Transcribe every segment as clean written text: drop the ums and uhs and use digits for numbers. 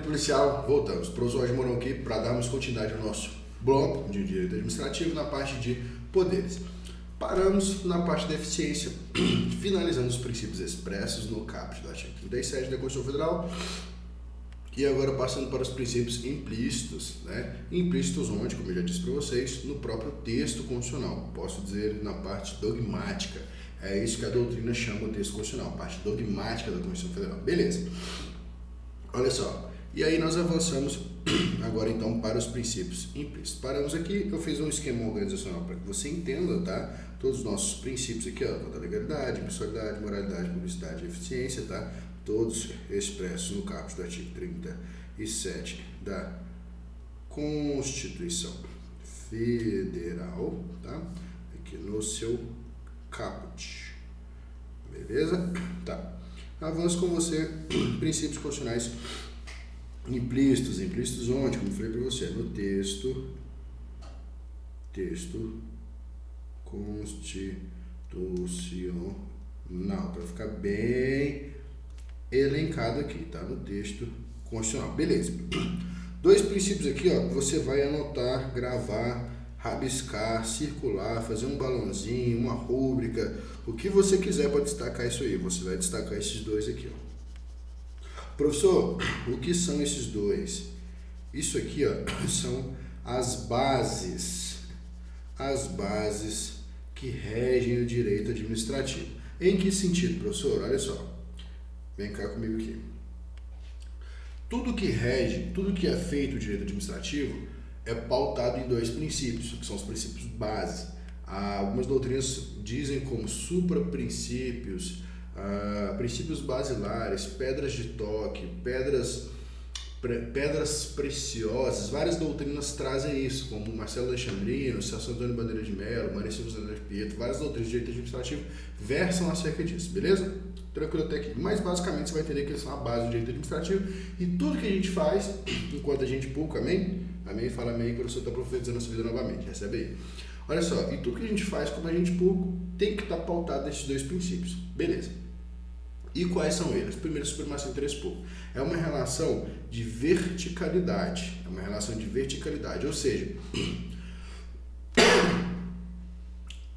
policial, voltamos. O professor Jorge Mourão aqui para darmos continuidade ao nosso bloco de direito administrativo na parte de poderes. Paramos na parte da eficiência, finalizando os princípios expressos no caput do artigo 37 da Constituição Federal. E agora passando para os princípios implícitos, né? Implícitos onde, como eu já disse para vocês, no próprio texto constitucional, posso dizer na parte dogmática. É isso que a doutrina chama o texto constitucional, parte dogmática da Constituição Federal. Beleza. Olha só. E aí nós avançamos agora então para os princípios implícitos. Paramos aqui, eu fiz um esquema organizacional para que você entenda, tá? Todos os nossos princípios aqui, ó, da legalidade, impessoalidade, moralidade, publicidade e eficiência, tá? Todos expressos no caput do artigo 37 da Constituição Federal, tá? Aqui no seu caput. Beleza? Tá. Avanço com você, princípios constitucionais implícitos. Implícitos onde? Como eu falei para você, no texto constitucional, para ficar bem elencado aqui, tá? No texto constitucional. Beleza. Dois princípios aqui, ó, você vai anotar, gravar, rabiscar, circular, fazer um balãozinho, uma rúbrica, o que você quiser para destacar isso aí. Você vai destacar esses dois aqui, ó. Professor, o que são esses dois? Isso aqui, ó, são as bases que regem o direito administrativo. Em que sentido, professor? Olha só. Vem cá comigo aqui. Tudo que rege, tudo que é feito o direito administrativo é pautado em dois princípios, que são os princípios base. Algumas doutrinas dizem como supraprincípios, princípios basilares, pedras de toque, pedras preciosas. Várias doutrinas trazem isso, como Marcelo Alexandrino, Celso Antônio Bandeira de Mello, Maria Silva Zanella Pietro. Várias doutrinas de direito administrativo versam acerca disso, beleza? Tranquilo até aqui. Mas basicamente você vai entender que eles são a base do direito administrativo e tudo que a gente faz enquanto agente público, amém? Amém? Fala amém que o professor está profetizando a sua vida novamente, recebe aí. Olha só, e tudo que a gente faz como agente público tem que estar pautado nesses dois princípios, beleza? E quais são eles? Primeiro, supremacia do interesse público. É uma relação de verticalidade, ou seja,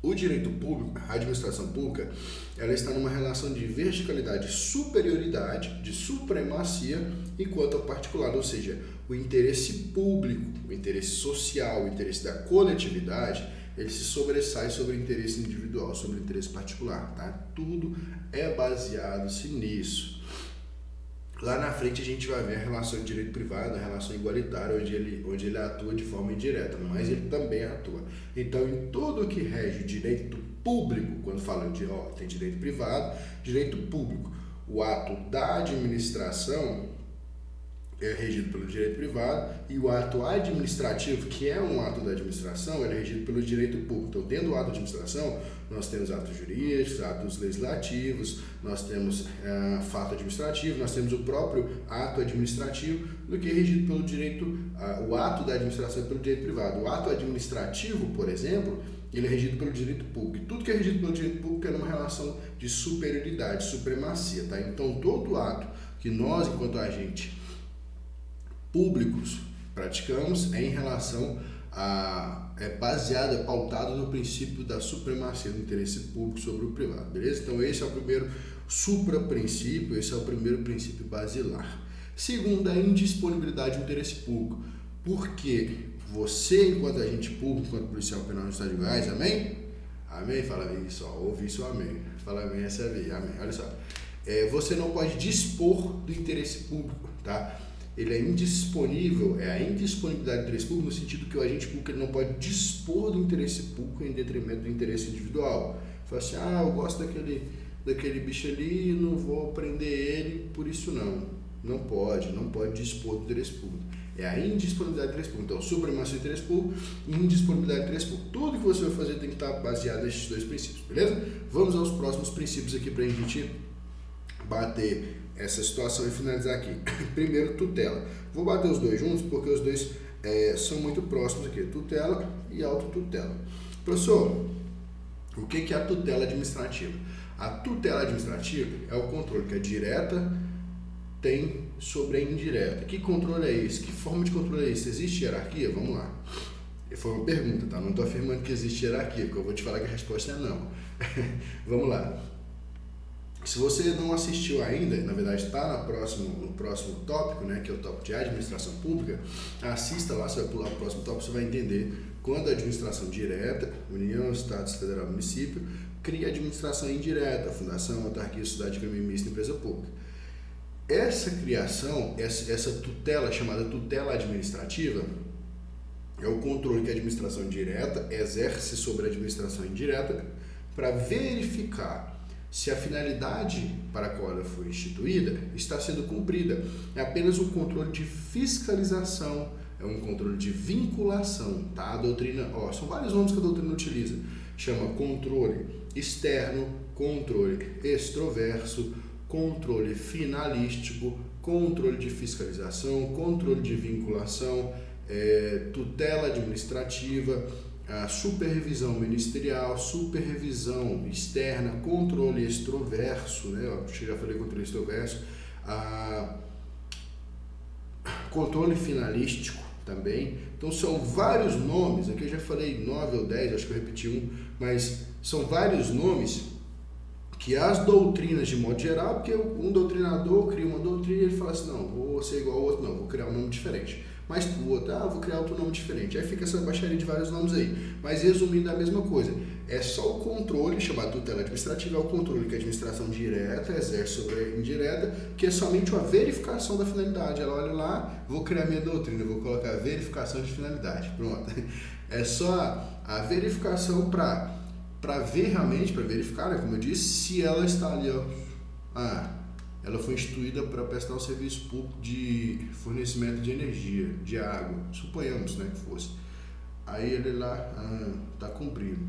o direito público, a administração pública, ela está numa relação de verticalidade, superioridade, de supremacia, enquanto ao particular, ou seja, o interesse público, o interesse social, o interesse da coletividade, ele se sobressai sobre o interesse individual, sobre o interesse particular, tá? Tudo é baseado-se nisso. Lá na frente a gente vai ver a relação de direito privado, a relação igualitária, onde ele atua de forma indireta, mas ele também atua. Então, em tudo que rege o direito público, quando fala de, tem direito privado, direito público, o ato da administração é regido pelo direito privado e o ato administrativo, que é um ato da administração, ele é regido pelo direito público. Então, dentro do ato de administração, nós temos atos jurídicos, atos legislativos, nós temos fato administrativo, nós temos o próprio ato administrativo, do que é regido pelo direito, o ato da administração é pelo direito privado. O ato administrativo, por exemplo, ele é regido pelo direito público. E tudo que é regido pelo direito público é numa relação de superioridade, supremacia, tá? Então, todo ato que nós, enquanto agente públicos praticamos é em relação é pautado no princípio da supremacia do interesse público sobre o privado, beleza? Então esse é o primeiro supraprincípio, esse é o primeiro princípio basilar. Segundo, a indisponibilidade do interesse público, porque você, enquanto agente público, enquanto policial penal no estado de Goiás, amém? Amém? Fala isso, ouve isso, amém. Fala amém, recebe aí, amém. Olha só, você não pode dispor do interesse público, tá? Ele é indisponível, é a indisponibilidade do interesse público no sentido que o agente público ele não pode dispor do interesse público em detrimento do interesse individual. Fala assim, eu gosto daquele bicho ali, não vou prender ele, por isso não pode dispor do interesse público. É a indisponibilidade do interesse público. Então, supremacia do interesse público e indisponibilidade do interesse público. Tudo que você vai fazer tem que estar baseado nesses dois princípios, beleza? Vamos aos próximos princípios aqui para a gente bater essa situação e finalizar aqui. Primeiro, tutela. Vou bater os dois juntos porque os dois são muito próximos aqui. Tutela e autotutela. Professor, o que é a tutela administrativa? A tutela administrativa é o controle que é direta tem sobre a indireta. Que controle é esse? Que forma de controle é esse? Existe hierarquia? Vamos lá. Foi uma pergunta, tá? Não estou afirmando que existe hierarquia, porque eu vou te falar que a resposta é não. Vamos lá. Se você não assistiu ainda, na verdade está no próximo tópico, né, que é o tópico de administração pública, assista lá, você vai pular para o próximo tópico, você vai entender quando a administração direta, União, Estados, Federal, Município, cria administração indireta, fundação, autarquia, sociedade de economia mista, empresa pública. Essa criação, essa tutela chamada tutela administrativa, é o controle que a administração direta exerce sobre a administração indireta para verificar se a finalidade para a qual ela foi instituída está sendo cumprida. É apenas um controle de fiscalização, é um controle de vinculação, tá? A doutrina, são vários nomes que a doutrina utiliza. Chama controle externo, controle extroverso, controle finalístico, controle de fiscalização, controle de vinculação, tutela administrativa, a supervisão ministerial, supervisão externa, controle extroverso, né? Eu já falei controle extroverso, controle finalístico também. Então são vários nomes, aqui eu já falei 9 ou 10, acho que eu repeti um, mas são vários nomes que as doutrinas de modo geral, porque um doutrinador cria uma doutrina e ele fala assim, não, vou ser igual ao outro, não, vou criar um nome diferente. Mas o outro, vou criar outro nome diferente. Aí fica essa baixaria de vários nomes aí. Mas resumindo é a mesma coisa. É só o controle, chamado tutela administrativa, é o controle que a administração direta exerce sobre a indireta, que é somente uma verificação da finalidade. Ela olha lá, vou criar minha doutrina, vou colocar verificação de finalidade. Pronto. É só a verificação para ver realmente, para verificar, né, como eu disse, se ela está ali, ela foi instituída para prestar um serviço público de fornecimento de energia, de água, suponhamos, né, que fosse. Aí ele lá, tá cumprindo,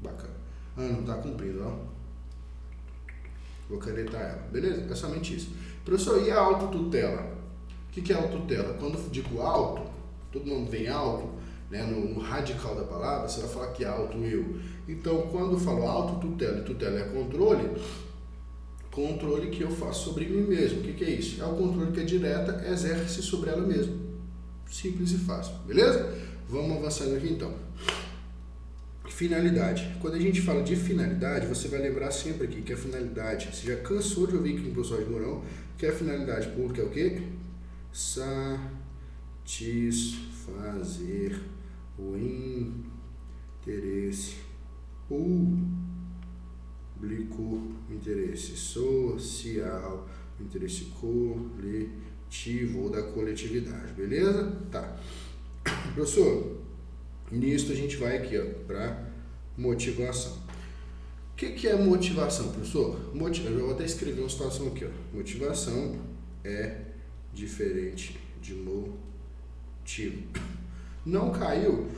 bacana. Não tá cumprindo, ó. Vou canetar ela, beleza? É somente isso. Professor, e a autotutela? O que é autotutela? Quando eu digo auto, todo mundo vem auto, né, no radical da palavra, você vai falar que é auto eu. Então, quando eu falo autotutela e tutela é controle que eu faço sobre mim mesmo. O que é isso? É o controle que a direta exerce sobre ela mesma. Simples e fácil, beleza? Vamos avançando aqui então. Finalidade. Quando a gente fala de finalidade, você vai lembrar sempre aqui que a finalidade, você já cansou de ouvir aqui no professor de Mourão, que a finalidade pública é o quê? Satisfazer o interesse público, o interesse social, o interesse coletivo ou da coletividade, beleza? Tá. Professor, nisso a gente vai aqui, para motivação. O que é motivação, professor? Eu vou até escrever uma situação aqui, Motivação é diferente de motivo. Não caiu.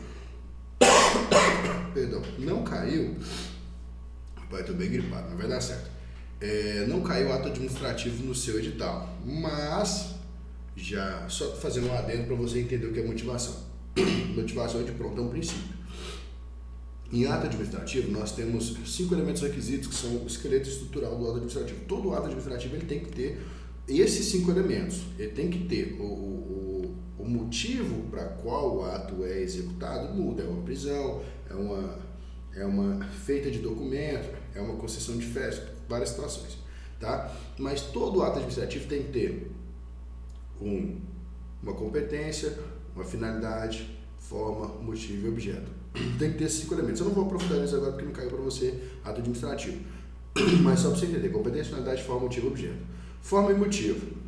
Perdão, não caiu. Pai, tô bem gripado, mas vai dar certo. Não caiu o ato administrativo no seu edital, mas já só fazendo um adendo para você entender o que é motivação. Motivação é de pronto, é um princípio. Em ato administrativo, nós temos 5 elementos requisitos que são o esqueleto estrutural do ato administrativo. Todo ato administrativo ele tem que ter esses 5 elementos. Ele tem que ter o motivo para qual o ato é executado, muda. É uma prisão, é uma feita de documento, é uma concessão de festa, várias situações, tá? Mas todo ato administrativo tem que ter uma competência, uma finalidade, forma, motivo e objeto. Tem que ter esses 5 elementos. Eu não vou aprofundar nisso agora porque não caiu para você ato administrativo. Mas só para você entender, competência, finalidade, forma, motivo e objeto. Forma e motivo.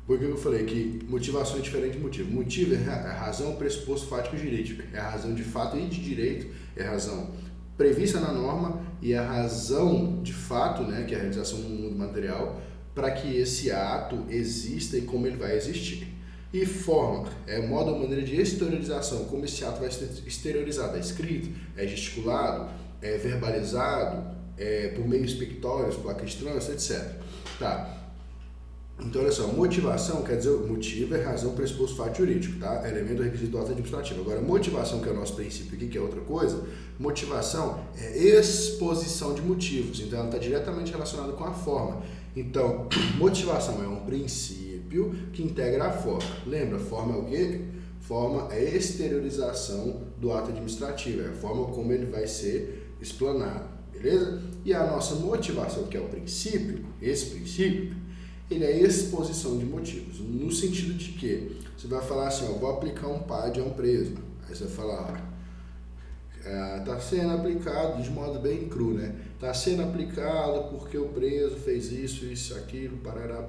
Porque eu falei que motivação é diferente de motivo. Motivo é a razão, pressuposto fático e jurídico. É a razão de fato e de direito, é a razão prevista na norma e a razão de fato, né, que é a realização no mundo material, para que esse ato exista e como ele vai existir. E forma é o modo ou maneira de exteriorização, como esse ato vai ser exteriorizado. É escrito, é gesticulado, é verbalizado, por meios pictóricos, placas de trânsito, etc. Tá? Então, olha só, motivação quer dizer motivo é razão, pressuposto, fato jurídico, tá? Elemento requisito do ato administrativo. Agora, motivação, que é o nosso princípio aqui, que é outra coisa, motivação é exposição de motivos, então ela está diretamente relacionada com a forma. Então, motivação é um princípio que integra a forma. Lembra, forma é o quê? Forma é a exteriorização do ato administrativo, é a forma como ele vai ser explanado, beleza? E a nossa motivação, que é o princípio, esse princípio, ele é a exposição de motivos, no sentido de que você vai falar assim, ó, vou aplicar um PAD a um preso. Aí você vai falar, está sendo aplicado de modo bem cru, né? Está sendo aplicado porque o preso fez isso, aquilo, parará,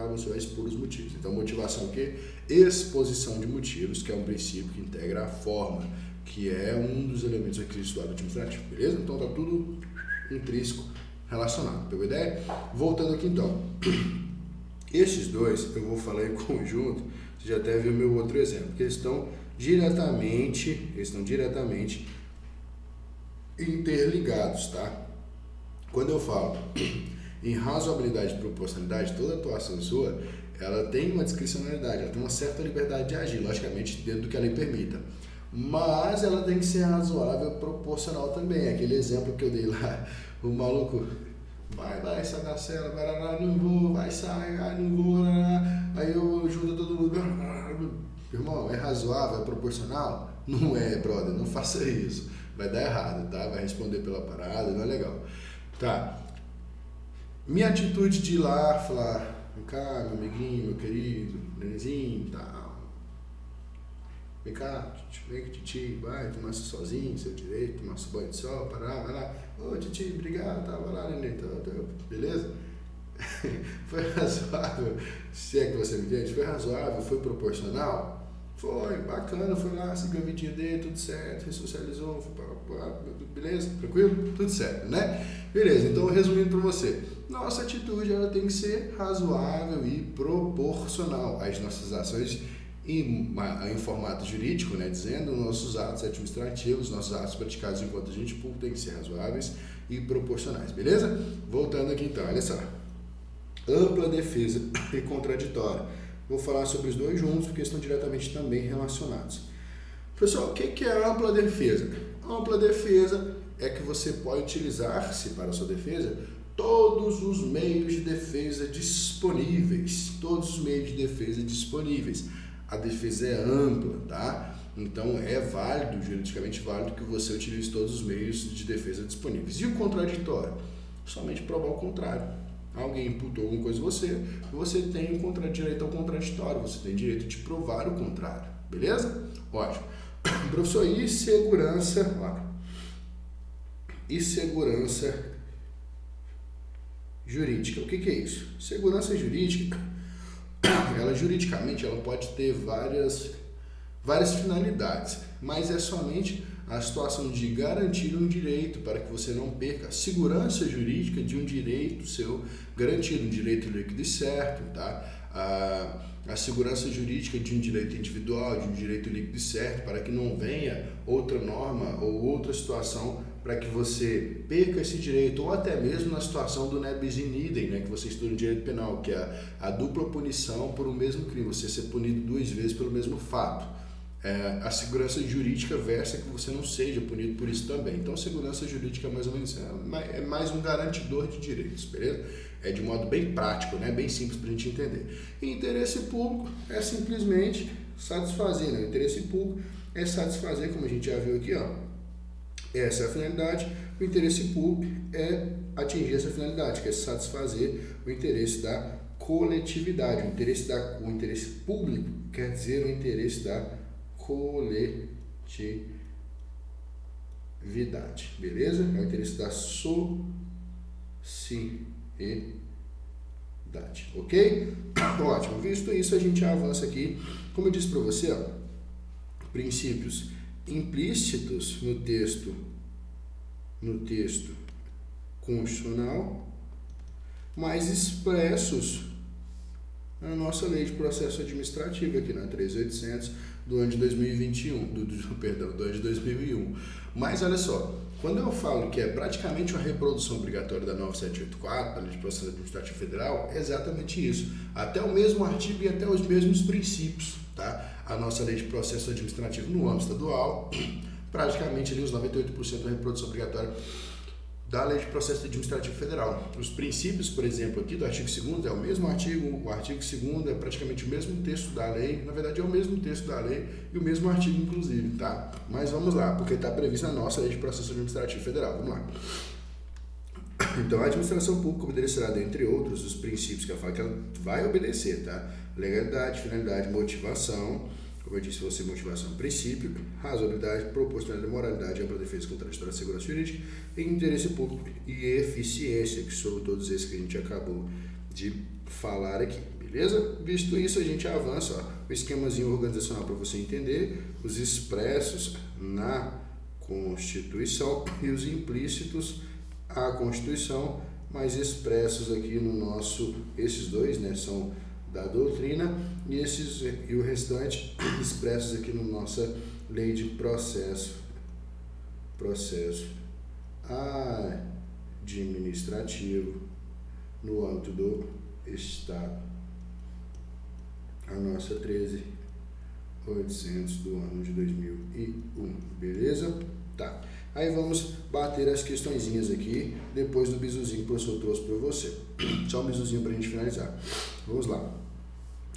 você vai expor os motivos. Então, motivação é o quê? Exposição de motivos, que é um princípio que integra a forma, que é um dos elementos requisitos do ato administrativo, beleza? Então, tá tudo intrínseco relacionado, pegou a ideia? Voltando aqui, então. Esses dois, eu vou falar em conjunto, você já até viu o meu outro exemplo, porque eles estão diretamente interligados, tá? Quando eu falo em razoabilidade e proporcionalidade, toda atuação sua, ela tem uma discricionalidade, ela tem uma certa liberdade de agir, logicamente dentro do que a lei permita, mas ela tem que ser razoável e proporcional também. Aquele exemplo que eu dei lá, o maluco vai, sai da cela, não vou, vai, sai, não vou, aí eu ajudo todo mundo. Irmão, é razoável, é proporcional? Não é, brother, não faça isso. Vai dar errado, tá? Vai responder pela parada, não é legal. Tá. Minha atitude de ir lá, falar, vem cá, meu amiguinho, meu querido, nenenzinho, tal. Vem cá, vem que titi, vai, tomar isso sozinho, seu direito, tomar seu banho de sol, parar, vai lá. Ô, titi, obrigado, tá, vai lá, neném, tá, beleza? Foi razoável, se é que você me entende, foi razoável, foi proporcional? Foi, bacana, foi lá, seguiu a vidinha dele, tudo certo, ressocializou, beleza, tranquilo? Tudo certo, né? Beleza, então resumindo para você, nossa atitude ela tem que ser razoável e proporcional às nossas ações em formato jurídico, né? Dizendo, nossos atos administrativos, nossos atos praticados enquanto agente público têm que ser razoáveis e proporcionais, beleza? Voltando aqui então, olha só, ampla defesa e contraditória. Vou falar sobre os dois juntos, porque estão diretamente também relacionados. Pessoal, o que é a ampla defesa? A ampla defesa é que você pode utilizar-se para a sua defesa todos os meios de defesa disponíveis. Todos os meios de defesa disponíveis. A defesa é ampla, tá? Então é válido, juridicamente válido, que você utilize todos os meios de defesa disponíveis. E o contraditório? Somente provar o contrário. Alguém imputou alguma coisa a você tem direito ao contraditório, você tem direito de provar o contrário, beleza? Ótimo. Professor, e segurança? Olha, e segurança jurídica? O que é isso? Segurança jurídica, juridicamente ela pode ter várias finalidades, mas é somente a situação de garantir um direito para que você não perca a segurança jurídica de um direito seu garantido, um direito líquido e certo, tá? A segurança jurídica de um direito individual, de um direito líquido e certo, para que não venha outra norma ou outra situação para que você perca esse direito, ou até mesmo na situação do nebis in idem, né, que você estuda em direito penal, que é a dupla punição por um mesmo crime, você ser punido duas vezes pelo mesmo fato. A segurança jurídica versa que você não seja punido por isso também. Então, a segurança jurídica mais ou menos é mais um garantidor de direitos, beleza? É de modo bem prático, né? Bem simples para a gente entender. E interesse público é simplesmente satisfazer, né? O interesse público é satisfazer, como a gente já viu aqui, ó. Essa é a finalidade. O interesse público é atingir essa finalidade, que é satisfazer o interesse da coletividade. O interesse público quer dizer o interesse da coletividade, beleza? É o interesse da sociedade, ok? Ótimo, visto isso a gente avança aqui, como eu disse para você, ó, princípios implícitos no texto constitucional, mas expressos na nossa lei de processo administrativo aqui na 3.800 do ano de 2021, do ano de 2001. Mas olha só, quando eu falo que é praticamente uma reprodução obrigatória da 9784, da Lei de Processo Administrativo Federal, é exatamente isso. Até o mesmo artigo e até os mesmos princípios, tá? A nossa Lei de Processo Administrativo no âmbito estadual, praticamente ali os 98% da reprodução obrigatória da Lei de Processo Administrativo Federal. Os princípios, por exemplo, aqui do artigo 2º é o mesmo artigo, o artigo 2º é praticamente o mesmo texto da lei, na verdade é o mesmo texto da lei e o mesmo artigo, inclusive, tá? Mas vamos lá, porque está previsto na nossa Lei de Processo Administrativo Federal, vamos lá. Então, a administração pública obedecerá, dentre outros, os princípios que ela fala que ela vai obedecer, tá? Legalidade, finalidade, motivação, como eu disse, você motivação, princípio, razoabilidade, proporcionalidade, moralidade, ampla defesa contraditória, segurança jurídica, interesse público e eficiência, que são todos esses que a gente acabou de falar aqui, beleza? Visto isso, a gente avança, ó, o esquemazinho organizacional para você entender, os expressos na Constituição e os implícitos à Constituição, mas expressos aqui no nosso, esses dois, né, são da doutrina e o restante expressos aqui na nossa lei de processo administrativo no âmbito do Estado. A nossa 13.800 do ano de 2001, beleza? Tá. Aí vamos bater as questõezinhas aqui, depois do bizuzinho que o professor trouxe para você. Só um bizuzinho para a gente finalizar. Vamos lá.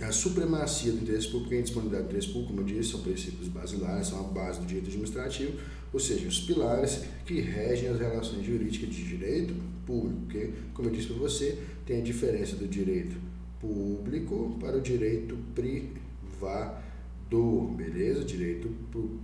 A supremacia do interesse público e a indisponibilidade do interesse público, como eu disse, são princípios basilares, são a base do direito administrativo, ou seja, os pilares que regem as relações jurídicas de direito público, porque, como eu disse para você, tem a diferença do direito público para o direito privado, beleza? Direito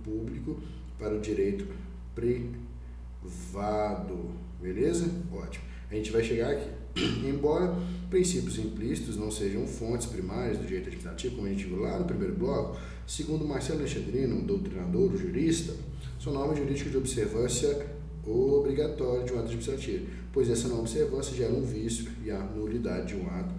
público para o direito privado, beleza? Ótimo. A gente vai chegar aqui. Embora princípios implícitos não sejam fontes primárias do direito administrativo, como a gente viu lá no primeiro bloco, segundo Marcelo Alexandrino, um doutrinador, um jurista, são normas jurídicas de observância obrigatória de um ato administrativo, pois essa não observância gera um vício e a nulidade de um ato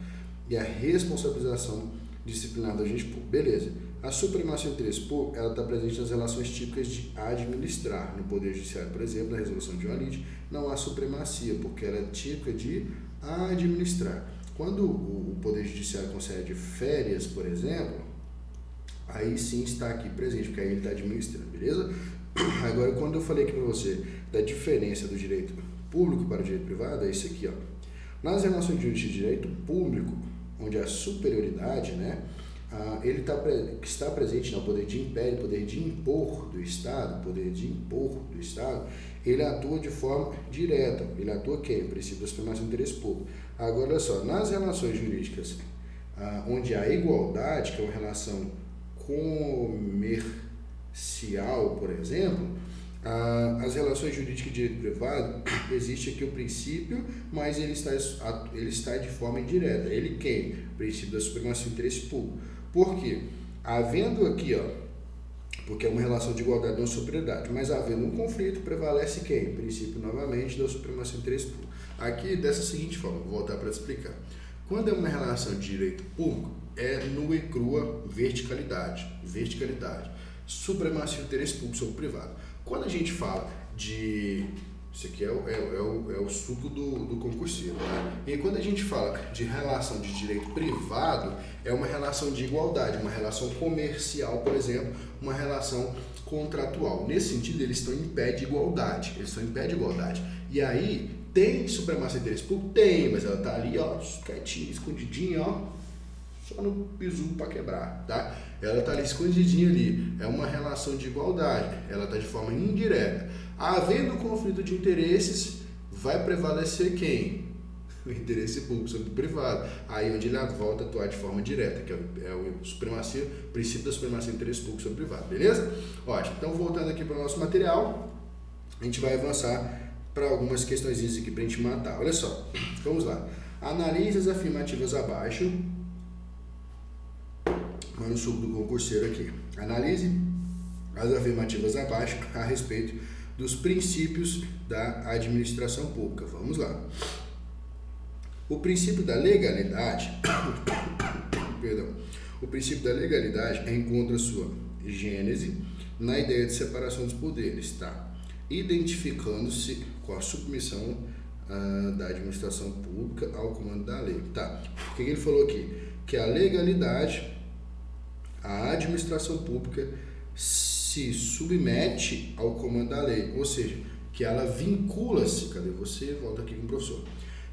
e a responsabilização disciplinar do agente público. Beleza. A supremacia do interesse público, ela está presente nas relações típicas de administrar. No Poder Judiciário, por exemplo, na resolução de uma lide, não há supremacia, porque ela é típica de administrar. Quando o Poder Judiciário concede férias, por exemplo, aí sim está aqui presente, porque aí ele está administrando, beleza? Agora, quando eu falei aqui para você da diferença do direito público para o direito privado, é isso aqui, ó. Nas relações de direito público, onde a superioridade, né, ele está presente no poder de império, poder de impor do Estado, ele atua de forma direta, ele atua quem? O princípio da supremacia do interesse público. Agora, olha só, nas relações jurídicas, onde há igualdade, que é uma relação comercial, por exemplo, as relações jurídicas de direito privado, existe aqui o princípio, mas ele está de forma indireta. Ele quem? O princípio da supremacia do interesse público. Por quê? Havendo aqui, ó, porque é uma relação de igualdade, não superioridade, mas havendo um conflito, prevalece quem? O princípio, novamente, da supremacia do interesse público. Aqui, dessa seguinte forma, vou voltar para explicar. Quando é uma relação de direito público, é nua e crua verticalidade. Supremacia do interesse público sobre o privado. Quando a gente fala de... Isso aqui é o suco do concurseiro, né? E quando a gente fala de relação de direito privado, é uma relação de igualdade, uma relação comercial, por exemplo, uma relação contratual. Nesse sentido, eles estão em pé de igualdade. E aí, tem supremacia de interesse público? Tem, mas ela está ali, ó, quietinha, escondidinha, ó, só no piso para quebrar, tá? Ela está ali escondidinha ali, é uma relação de igualdade, ela está de forma indireta. Havendo conflito de interesses, vai prevalecer quem? O interesse público sobre o privado. Aí onde ele volta a atuar de forma direta, que é o princípio da supremacia do interesse público sobre o privado, beleza? Ótimo, então voltando aqui para o nosso material, a gente vai avançar para algumas questões aqui para a gente matar. Olha só, vamos lá. Analise as afirmativas abaixo. Mano suco do concurseiro aqui. Analise as afirmativas abaixo a respeito dos princípios da administração pública. Vamos lá. O princípio da legalidade, o princípio da legalidade encontra sua gênese na ideia de separação dos poderes, tá? Identificando-se com a submissão da administração pública ao comando da lei, tá? O que ele falou aqui? Que a legalidade, a administração pública se submete ao comando da lei, ou seja, que ela vincula-se, cadê você? Volta aqui com o professor.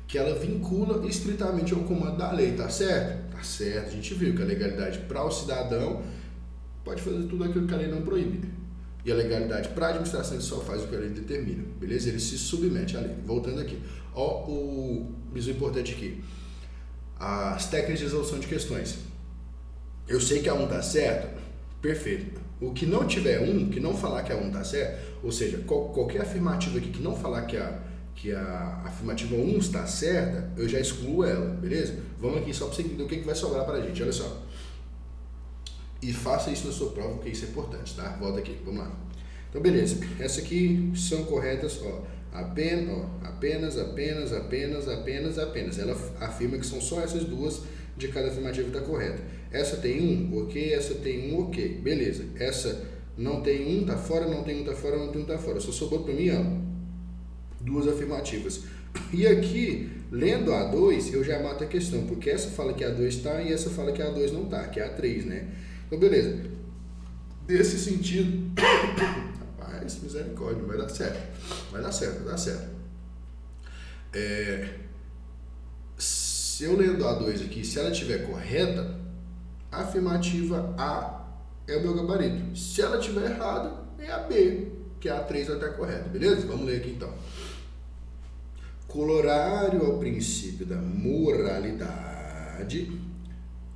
Que ela vincula estritamente ao comando da lei, tá certo? Tá certo, a gente viu que a legalidade para o cidadão pode fazer tudo aquilo que a lei não proíbe. E a legalidade para a administração ele só faz o que a lei determina, beleza? Ele se submete à lei. Voltando aqui, ó o biso importante aqui. As técnicas de resolução de questões. Eu sei que a 1 tá certo, perfeito. O que não tiver 1, que não falar que a 1 tá certo, ou seja, qualquer afirmativa aqui que não falar que a afirmativa 1 está certa, eu já excluo ela, beleza? Vamos aqui só para você entender o que vai sobrar para a gente, olha só. E faça isso na sua prova, porque isso é importante, tá? Volta aqui, vamos lá. Então, beleza. Essas aqui são corretas, ó. Apenas. Ela afirma que são só essas duas de cada afirmativa que está correta. Essa tem 1, ok. Essa tem 1, ok. Beleza. Essa não tem 1, tá fora, não tem 1, tá fora, não tem 1, tá fora. Só sobrou para mim, ó, duas afirmativas. E aqui, lendo a 2, eu já mato a questão, porque essa fala que a 2 está e essa fala que a 2 não está, que é a 3, né? Então, beleza. Desse sentido, rapaz, misericórdia, vai dar certo. Vai dar certo. Se eu lendo a 2 aqui, se ela estiver correta, a afirmativa A é o meu gabarito. Se ela estiver errada, é a B, que a 3 vai estar correta, beleza? Vamos ler aqui então. Corolário ao princípio da moralidade,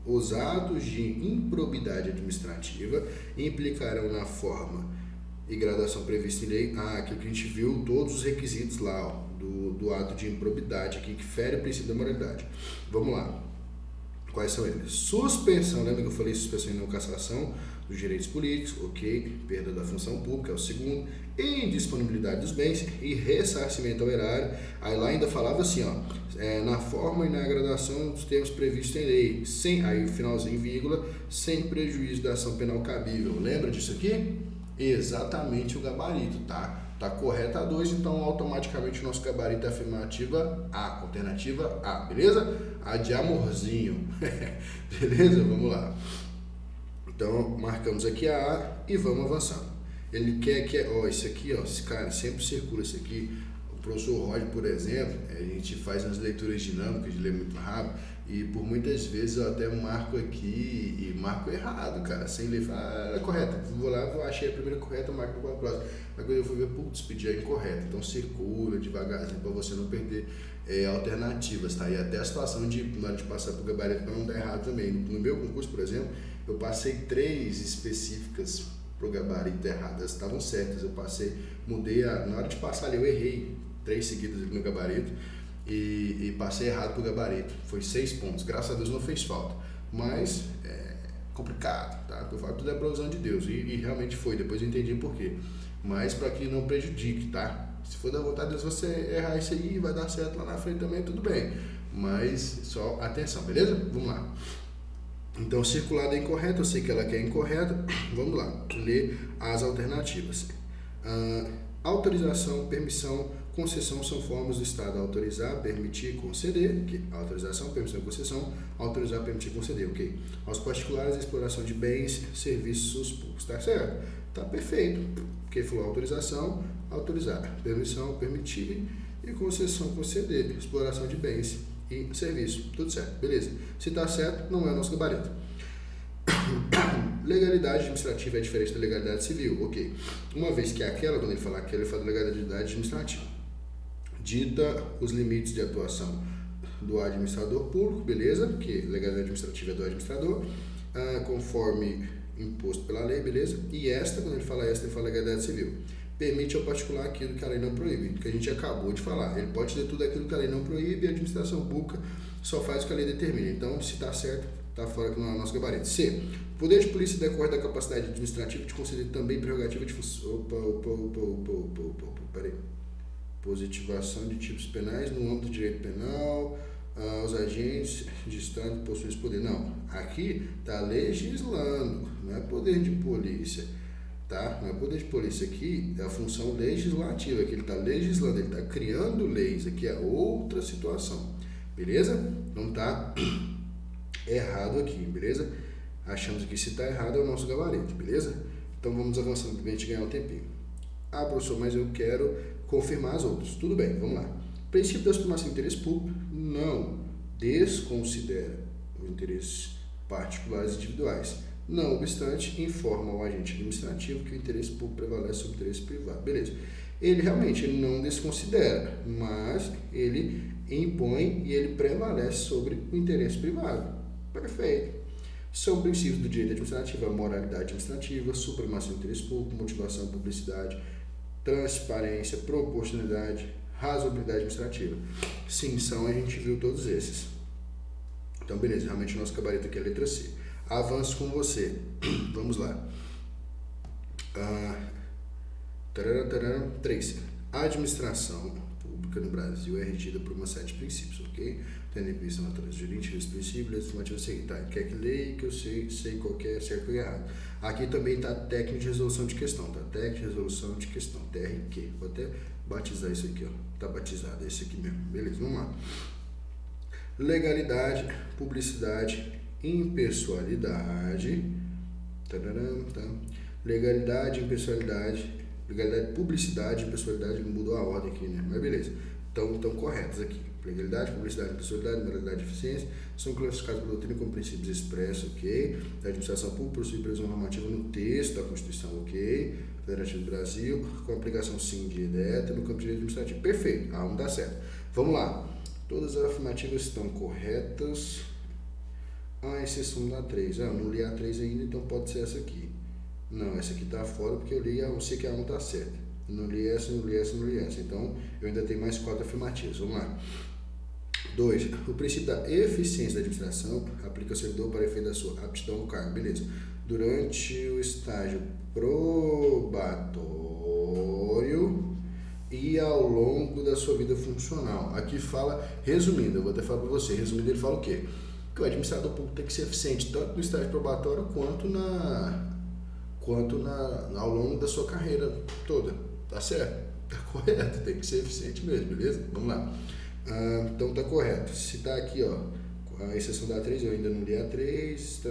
os atos de improbidade administrativa implicarão na forma e gradação prevista em lei. Aqui que a gente viu todos os requisitos lá, ó, do ato de improbidade aqui, que fere o princípio da moralidade. Vamos lá. Quais são eles? Suspensão, lembra que eu falei suspensão e não cassação dos direitos políticos, ok, perda da função pública, é o segundo, indisponibilidade dos bens e ressarcimento ao erário. Aí lá ainda falava assim, ó, na forma e na gradação dos termos previstos em lei, sem, aí o finalzinho, vírgula, sem prejuízo da ação penal cabível. Lembra disso aqui? Exatamente o gabarito, tá? Tá correta a 2, então automaticamente o nosso gabarito é afirmativa A, alternativa A, beleza? A de amorzinho, beleza? Vamos lá. Então, marcamos aqui a A e vamos avançando. Ele quer que, ó, isso aqui, ó, esse cara sempre circula isso aqui. O professor Roger, por exemplo, a gente faz umas leituras dinâmicas de ler muito rápido e por muitas vezes eu até marco aqui e marco errado, cara, sem ler, é correta. Vou lá, eu achei a primeira correta, eu marco para a próxima. Mas quando eu fui ver, putz, pedi a incorreta. Então circula devagarzinho para você não perder alternativas, tá? E até a situação de, na hora de passar para o gabarito, para não dar errado também. No meu concurso, por exemplo, eu passei 3 específicas pro gabarito erradas, estavam certas, eu passei, mudei, na hora de passar ali eu errei 3 seguidas ali no gabarito e passei errado pro gabarito, foi 6 pontos, graças a Deus não fez falta, mas é complicado, tá? Eu falo tudo é provisão de Deus e realmente foi, depois eu entendi por quê, mas para que não prejudique, tá? Se for da vontade de Deus você errar isso aí, vai dar certo lá na frente também, tudo bem, mas só atenção, beleza? Vamos lá. Então, circulada é incorreta, eu sei que ela quer incorreta. Vamos lá, ler as alternativas. Autorização, permissão, concessão são formas do Estado autorizar, permitir, conceder. Okay. Autorização, permissão, concessão, autorizar, permitir, conceder, ok. Aos particulares, a exploração de bens, serviços públicos, tá certo? Tá perfeito, porque falou autorização, autorizar, permissão, permitir e concessão, conceder, exploração de bens e serviço, tudo certo, beleza. Se tá certo, não é o nosso gabarito. Legalidade administrativa é diferente da legalidade civil, ok. Uma vez que é aquela, quando ele fala aquela, ele fala da legalidade administrativa. Dita os limites de atuação do administrador público, beleza, porque legalidade administrativa é do administrador, conforme imposto pela lei, beleza. E esta, quando ele fala esta, ele fala legalidade civil. Permite ao particular aquilo que a lei não proíbe, que a gente acabou de falar. Ele pode ter tudo aquilo que a lei não proíbe e a administração pública só faz o que a lei determina. Então, se está certo, está fora do nosso gabarito. C. O poder de polícia decorre da capacidade administrativa de conceder também prerrogativa de função. Peraí. Positivação de tipos penais no âmbito do direito penal. Os agentes de Estado possuem esse poder. Não, aqui está legislando, não é poder de polícia. Tá? Não é poder de polícia aqui, é a função legislativa, que ele está legislando, ele está criando leis, aqui é outra situação, beleza? Não está errado aqui, beleza? Achamos que se está errado é o nosso gabarito, beleza? Então vamos avançando para a gente ganhar um tempinho. Professor, mas eu quero confirmar as outras. Tudo bem, vamos lá. Princípio da supremacia do interesse público não desconsidera os interesses particulares e individuais. Não obstante, informa ao agente administrativo que o interesse público prevalece sobre o interesse privado. Beleza. Ele realmente não desconsidera, mas ele impõe e ele prevalece sobre o interesse privado. Perfeito. São princípios do direito administrativo: a moralidade administrativa, supremacia do interesse público, motivação, publicidade, transparência, proporcionalidade, razoabilidade administrativa. Sim, a gente viu todos esses. Então, beleza, realmente o nosso gabarito aqui é a letra C. Avanço com você. Vamos lá. 3. A administração pública no Brasil é regida por uma série de princípios, ok? Tendo em vista a natureza jurídica dos princípios, legislativa seguinte, tá? Quer que leia, que eu sei qual que é certo e errado. Aqui também está a técnica de resolução de questão, tá? Técnica de resolução de questão, TRQ. Vou até batizar isso aqui, ó. Tá batizado, é esse aqui mesmo. Beleza, vamos lá. Legalidade, publicidade, impessoalidade. Tararam, tá? Legalidade, impessoalidade. Legalidade, publicidade, impessoalidade, mudou a ordem aqui, né? Mas beleza. Estão corretos aqui. Legalidade, publicidade, impessoalidade, moralidade e eficiência são classificados pela doutrina como princípios expressos, ok? A administração pública possui previsão normativa no texto da Constituição, ok? Federativo do Brasil, com aplicação sim direta no campo de direito administrativo. Perfeito, A1 dá certo. Vamos lá. Todas as afirmativas estão corretas, à exceção da 3. Eu não li a 3 ainda, então pode ser essa aqui. Não, essa aqui está fora porque eu sei que a 1 está certa. Não li essa, não li essa, não li essa. Então, eu ainda tenho mais 4 afirmativas. Vamos lá. 2. O princípio da eficiência da administração aplica ao servidor para efeito da sua aptidão no cargo. Beleza. Durante o estágio probatório e ao longo da sua vida funcional. Aqui fala, resumindo, eu vou até falar para você. Resumindo, ele fala o quê? Que o administrador público tem que ser eficiente tanto no estágio probatório quanto ao longo da sua carreira toda. Tá certo? Tá correto, tem que ser eficiente mesmo, beleza? Vamos lá. Então tá correto. Se tá aqui, ó, a exceção da 3, eu ainda não li a 3, tá,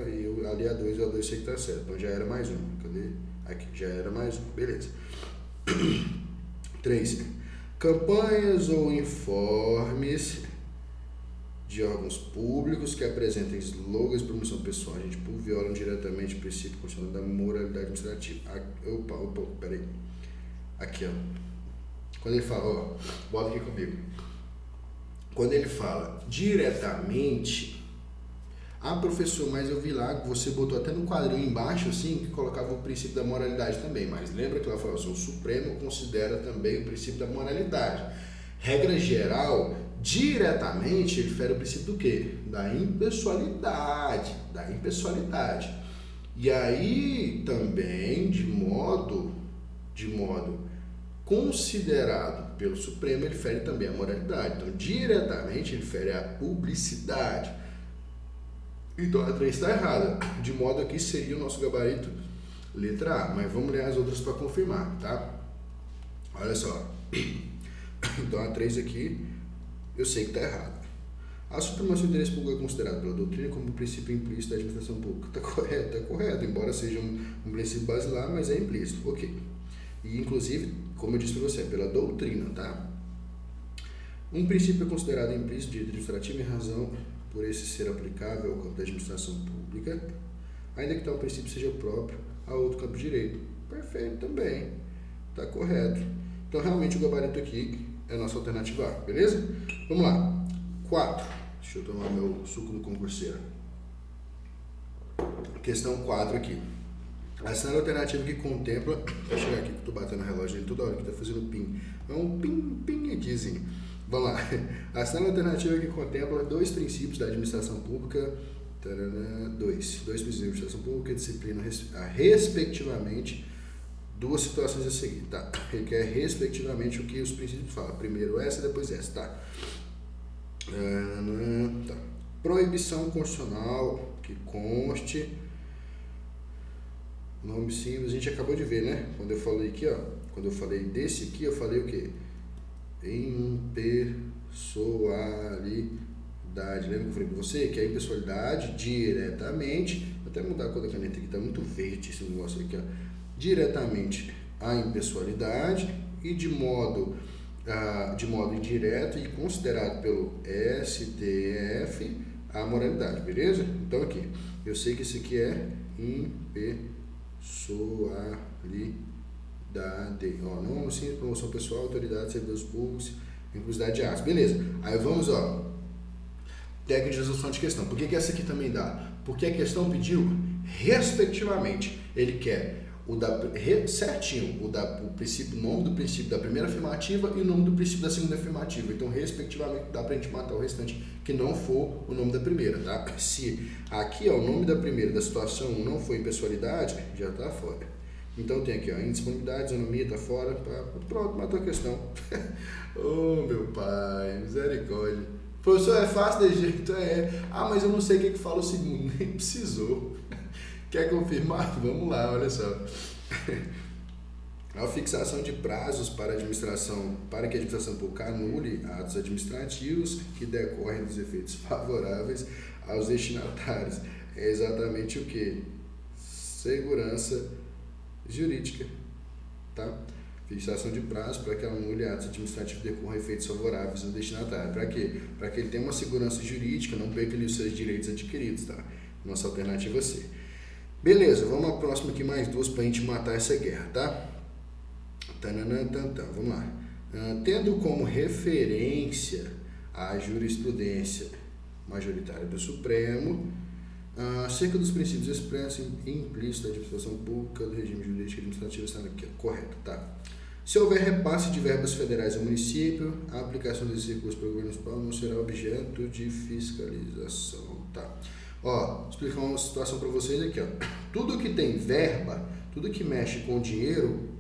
e eu ali a 2, a 2 sei que tá certo. Então já era mais um. Cadê? Aqui, já era mais um. Beleza. 3. Campanhas ou informes de órgãos públicos que apresentem slogans de promoção pessoal, gente, violam diretamente o princípio constitucional da moralidade administrativa. Opa, peraí. Aqui, ó. Quando ele fala, ó, bota aqui comigo. Quando ele fala diretamente, professor, mas eu vi lá que você botou até no quadrinho embaixo, assim, que colocava o princípio da moralidade também, mas lembra que ela falou assim, o Supremo considera também o princípio da moralidade. Regra geral, diretamente, ele fere o princípio do quê? Da impessoalidade. E aí, também, de modo considerado pelo Supremo, ele fere também a moralidade. Então, diretamente, ele fere a publicidade. Então, a 3 está errada. De modo aqui seria o nosso gabarito letra A. Mas vamos ler as outras para confirmar, tá? Olha só. Então, a 3 aqui, eu sei que está errado. A supremacia do interesse público é considerada pela doutrina como um princípio implícito da administração pública. Está correto. Embora seja um princípio basilar, mas é implícito. Ok. E, inclusive, como eu disse para você, é pela doutrina, tá? Um princípio é considerado implícito de direito administrativo em razão por esse ser aplicável ao campo da administração pública, ainda que tal princípio seja próprio a outro campo de direito. Perfeito, também. Está correto. Então, realmente, o gabarito aqui é a nossa alternativa A, beleza? Vamos lá. 4. Deixa eu tomar meu suco do concurseiro. Questão 4 aqui. Assinale a alternativa que contempla... Vou chegar aqui que eu tô batendo o relógio dele toda hora que tá fazendo ping. É um ping aquizinho. Vamos lá. Assinale a alternativa que contempla 2 princípios da administração pública. Dois princípios da administração pública que disciplinam respectivamente 2 situações a seguir, tá? Ele quer respectivamente o que os princípios falam. Primeiro essa, depois essa, tá? Tá. Proibição constitucional que conste... Nome simples, a gente acabou de ver, né? Quando eu falei aqui, ó. Quando eu falei desse aqui, eu falei o quê? Impessoalidade. Lembra que eu falei pra você? Que a impessoalidade diretamente... Vou até mudar a cor da caneta aqui, tá muito verde esse negócio aqui, ó. Diretamente a impessoalidade e de modo indireto e considerado pelo STF a moralidade, beleza? Então aqui, eu sei que isso aqui é impessoalidade, ó, não sim, promoção pessoal, autoridade, servidores públicos, inclusividade de atos, beleza? Aí vamos, ó, técnica de resolução de questão. Por que essa aqui também dá? Porque a questão pediu respectivamente, ele quer o nome do princípio da primeira afirmativa e o nome do princípio da segunda afirmativa. Então, respectivamente, dá pra gente matar o restante que não for o nome da primeira, tá? Se aqui, ó, o nome da primeira da situação não for impessoalidade, já tá fora. Então, tem aqui, ó, indisponibilidade, isonomia, tá fora. Pronto, matou a questão. Oh, meu pai, misericórdia. Professor, é fácil desse jeito? Ah, mas eu não sei o que fala o segundo. Nem precisou. Quer confirmar? Vamos lá, olha só. A fixação de prazos para que a administração pública anule atos administrativos que decorrem dos efeitos favoráveis aos destinatários. É exatamente o que? Segurança jurídica, tá? Fixação de prazos para que anule atos administrativos que decorram efeitos favoráveis ao destinatário. Para quê? Para que ele tenha uma segurança jurídica, não perca os seus direitos adquiridos, tá? Nossa alternativa C. Beleza, vamos à próxima aqui, mais duas para a gente matar essa guerra, tá? Vamos lá. Tendo como referência a jurisprudência majoritária do Supremo, acerca dos princípios expressos e implícitos da administração pública, do regime jurídico e administrativo, está aqui, correto, tá? Se houver repasse de verbas federais ao município, a aplicação desses recursos pelo governo municipal não será objeto de fiscalização, tá? Ó, vou explicar uma situação para vocês aqui, ó. Tudo que tem verba, tudo que mexe com dinheiro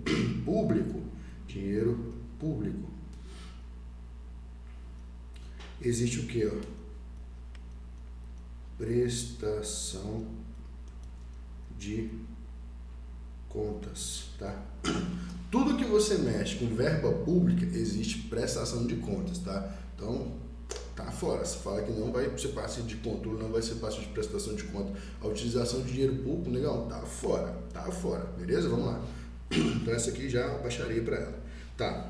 público, existe o que, ó? Prestação de contas, tá? Tudo que você mexe com verba pública, existe prestação de contas, tá? Então, tá fora. Você fala que não vai ser passivo de controle, não vai ser passivo de prestação de conta. A utilização de dinheiro público, legal, tá fora, beleza? Vamos lá. Então essa aqui já baixaria para ela. Tá.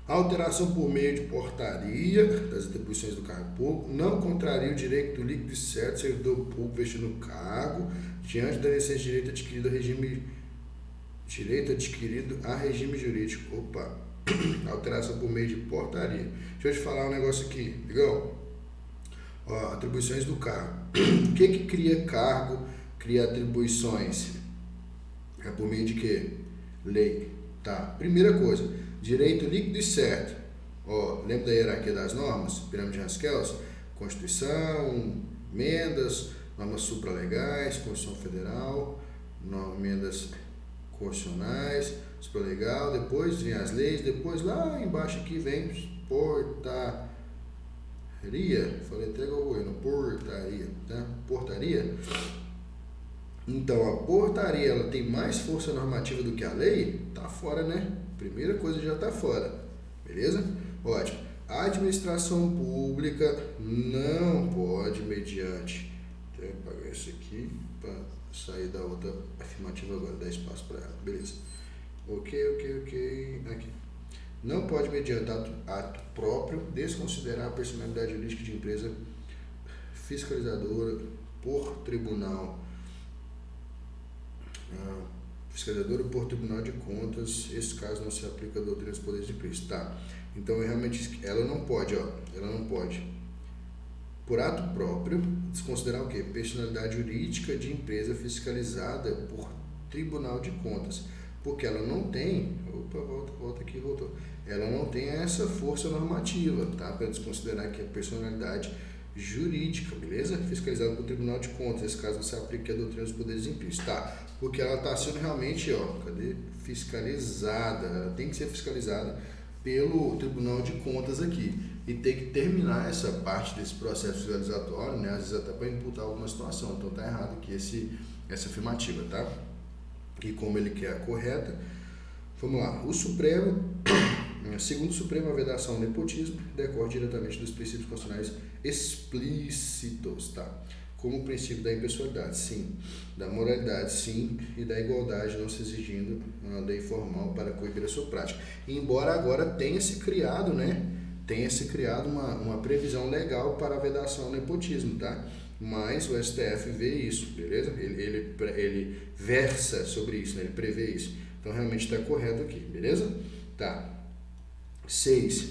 Alteração por meio de portaria das atribuições do cargo público não contraria o direito líquido e certo do servidor público vestido no cargo diante da licença de direito adquirido a regime jurídico. Opa. Alteração por meio de portaria. Deixa eu te falar um negócio aqui, legal? Ó, atribuições do cargo. O que cria cargo, cria atribuições? É por meio de quê? Lei. Tá. Primeira coisa, direito líquido e certo. Ó, lembra da hierarquia das normas? Pirâmide de Haskell? Constituição, emendas, normas supralegais, Constituição Federal, emendas constitucionais, supralegal, depois vem as leis, depois lá embaixo aqui vem portaria, falei até igual goiano, portaria, tá? Portaria. Então a portaria, ela tem mais força normativa do que a lei? Tá fora, né? Primeira coisa já tá fora, beleza? Ótimo. A administração pública não pode, mediante, deixa eu apagar isso aqui para sair da outra afirmativa agora, dar espaço para ela, beleza? Ok. Aqui. Não pode, mediante ato próprio, desconsiderar a personalidade jurídica de empresa fiscalizadora por tribunal. Fiscalizadora por Tribunal de Contas, esse caso não se aplica a doutrina dos poderes de implícito. Tá. Então, realmente, ela não pode, por ato próprio, desconsiderar o quê? Personalidade jurídica de empresa fiscalizada por Tribunal de Contas. Porque ela não tem, voltou. Ela não tem essa força normativa, tá? Para desconsiderar que é personalidade jurídica, beleza? Fiscalizada pelo Tribunal de Contas, nesse caso você aplica a doutrina dos poderes implícitos, tá? Porque ela está sendo realmente, fiscalizada, ela tem que ser fiscalizada pelo Tribunal de Contas aqui. E tem que terminar essa parte desse processo fiscalizatório, né? Às vezes até para imputar alguma situação, então tá errado aqui essa afirmativa, tá? E como ele quer a correta, vamos lá. O Supremo, segundo o Supremo, a vedação ao nepotismo decorre diretamente dos princípios constitucionais explícitos, tá? como o princípio da impessoalidade, sim, da moralidade, sim, e da igualdade, não se exigindo uma lei formal para coibir a sua prática. Embora agora tenha se criado, uma previsão legal para a vedação ao nepotismo, tá? Mas o STF vê isso, beleza? Ele versa sobre isso, né? Ele prevê isso. Então realmente está correto aqui, beleza? Tá. 6.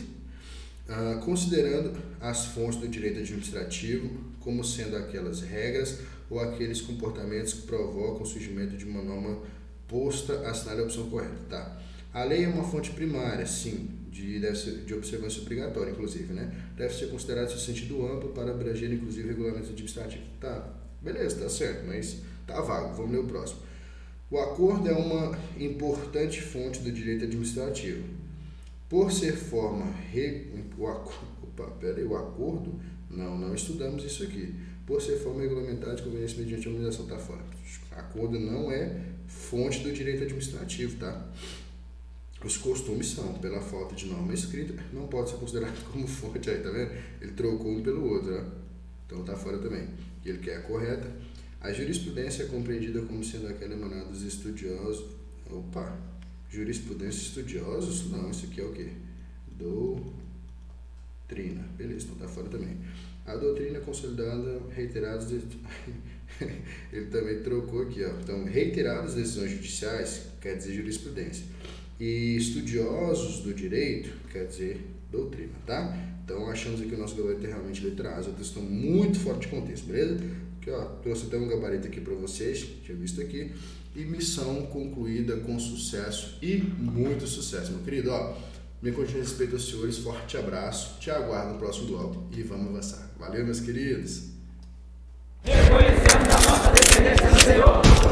Considerando as fontes do direito administrativo como sendo aquelas regras ou aqueles comportamentos que provocam o surgimento de uma norma posta, assinale a opção correta. Tá. A lei é uma fonte primária, sim, de observância obrigatória, inclusive, né? Deve ser considerado em sentido amplo para abranger, inclusive, regulamentos administrativos. Tá, beleza, tá certo, mas tá vago. Vamos ler o próximo. O acordo é uma importante fonte do direito administrativo. Por ser forma... o acordo? Não estudamos isso aqui. Por ser forma regulamentar de conveniência mediante harmonização, tá fora. Acordo não é fonte do direito administrativo, tá? Os costumes são, pela falta de norma escrita, não pode ser considerado como fonte. Aí, tá vendo? Ele trocou um pelo outro, né? Então tá fora também. Ele quer a correta. A jurisprudência é compreendida como sendo aquela emanada dos estudiosos. Jurisprudência estudiosos? Não, isso aqui é o quê? Doutrina. Beleza, então tá fora também. A doutrina é consolidada, reiteradas... Ele também trocou aqui, ó. Então, reiteradas decisões judiciais quer dizer jurisprudência. E estudiosos do direito quer dizer doutrina, tá? Então, achamos aqui que o nosso gabarito é realmente letra A. As outras estão muito fora de contexto, beleza? Aqui, ó, trouxe até um gabarito aqui para vocês, tinha visto aqui. E missão concluída com sucesso e muito sucesso, meu querido. Ó, minha continua respeito aos senhores, forte abraço, te aguardo no próximo bloco e vamos avançar. Valeu, meus queridos! Reconhecemos a nossa dependência do Senhor.